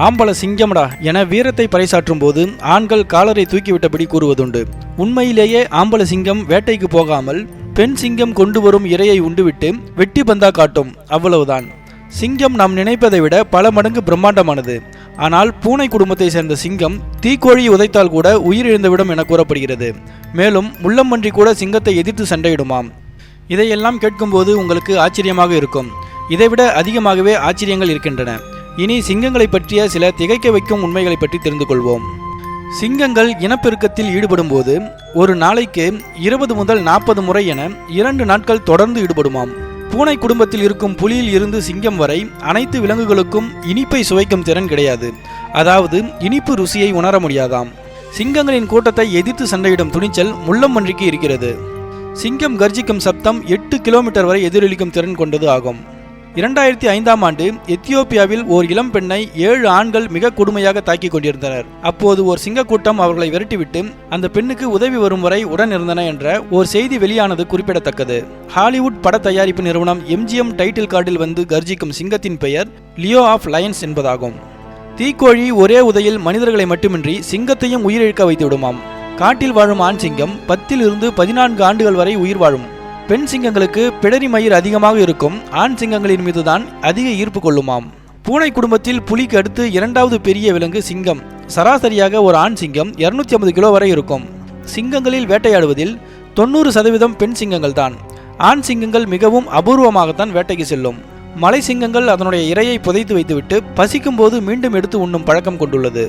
ஆம்பள சிங்கம்டா என வீரத்தை பறைசாற்றும் போது ஆண்கள் காலரை தூக்கிவிட்டபடி கூறுவதுண்டு. உண்மையிலேயே ஆம்பள சிங்கம் வேட்டைக்கு போகாமல் பெண் சிங்கம் கொண்டு வரும் இரையை உண்டுவிட்டு வெட்டி பந்தா காட்டும், அவ்வளவுதான். சிங்கம் நாம் நினைப்பதை விட பல மடங்கு பிரம்மாண்டமானது. ஆனால் பூனை குடும்பத்தை சேர்ந்த சிங்கம் தீக்கோழி உதைத்தால் கூட உயிரிழந்துவிடும் என கூறப்படுகிறது. மேலும் முள்ளம்பன்றி கூட சிங்கத்தை எதிர்த்து சண்டையிடுமாம். இதையெல்லாம் கேட்கும்போது உங்களுக்கு ஆச்சரியமாக இருக்கும். இதைவிட அதிகமாகவே ஆச்சரியங்கள் இருக்கின்றன. இனி சிங்கங்களை பற்றிய சில திகைக்க வைக்கும் உண்மைகளை பற்றி தெரிந்து கொள்வோம். சிங்கங்கள் இனப்பெருக்கத்தில் ஈடுபடும் போது ஒரு நாளைக்கு 20 முதல் 40 முறை என 2 நாட்கள் தொடர்ந்து ஈடுபடுமாம். பூனை குடும்பத்தில் இருக்கும் புலியில் இருந்து சிங்கம் வரை அனைத்து விலங்குகளுக்கும் இனிப்பை சுவைக்கும் திறன் கிடையாது. அதாவது இனிப்பு ருசியை உணர முடியாதாம். சிங்கங்களின் கூட்டத்தை எதிர்த்து சண்டையிடும் துணிச்சல் முள்ளம்பன்றிக்கு இருக்கிறது. சிங்கம் கர்ஜிக்கும் சப்தம் 8 கிலோமீட்டர் வரை எதிரொலிக்கும் திறன் கொண்டது ஆகும். 2005ஆம் ஆண்டு எத்தியோப்பியாவில் ஓர் இளம் பெண்ணை 7 ஆண்கள் மிக கொடுமையாக தாக்கி கொண்டிருந்தனர். அப்போது ஒரு சிங்க கூட்டம் அவர்களை விரட்டிவிட்டு அந்த பெண்ணுக்கு உதவி வரும் வரை உடன் இருந்தன என்ற ஒரு செய்தி வெளியானது குறிப்பிடத்தக்கது. ஹாலிவுட் பட தயாரிப்பு நிறுவனம் MGM டைட்டில் கார்டில் வந்து கர்ஜிக்கும் சிங்கத்தின் பெயர் லியோ ஆஃப் லயன்ஸ் என்பதாகும். தீக்கோழி ஒரே உதையில் மனிதர்களை மட்டுமின்றி சிங்கத்தையும் உயிரிழக்க வைத்து விடுமாம். காட்டில் வாழும் ஆண் சிங்கம் 10 இருந்து 14 ஆண்டுகள் வரை உயிர் வாழும். பெண் சிங்கங்களுக்கு பிடரி மயிர் அதிகமாக இருக்கும். ஆண் சிங்கங்களின் மீதுதான் அதிக ஈர்ப்பு கொள்ளுமாம். பூனை குடும்பத்தில் புலிக்கு அடுத்து 2வது பெரிய விலங்கு சிங்கம். சராசரியாக ஒரு ஆண் சிங்கம் 250 கிலோ வரை இருக்கும். சிங்கங்களில் வேட்டையாடுவதில் 90% பெண் சிங்கங்கள் தான். ஆண் சிங்கங்கள் மிகவும் அபூர்வமாகத்தான் வேட்டைக்கு செல்லும். மலை சிங்கங்கள் அதனுடைய இரையை புதைத்து வைத்துவிட்டு பசிக்கும் போது மீண்டும் எடுத்து உண்ணும் பழக்கம் கொண்டுள்ளது.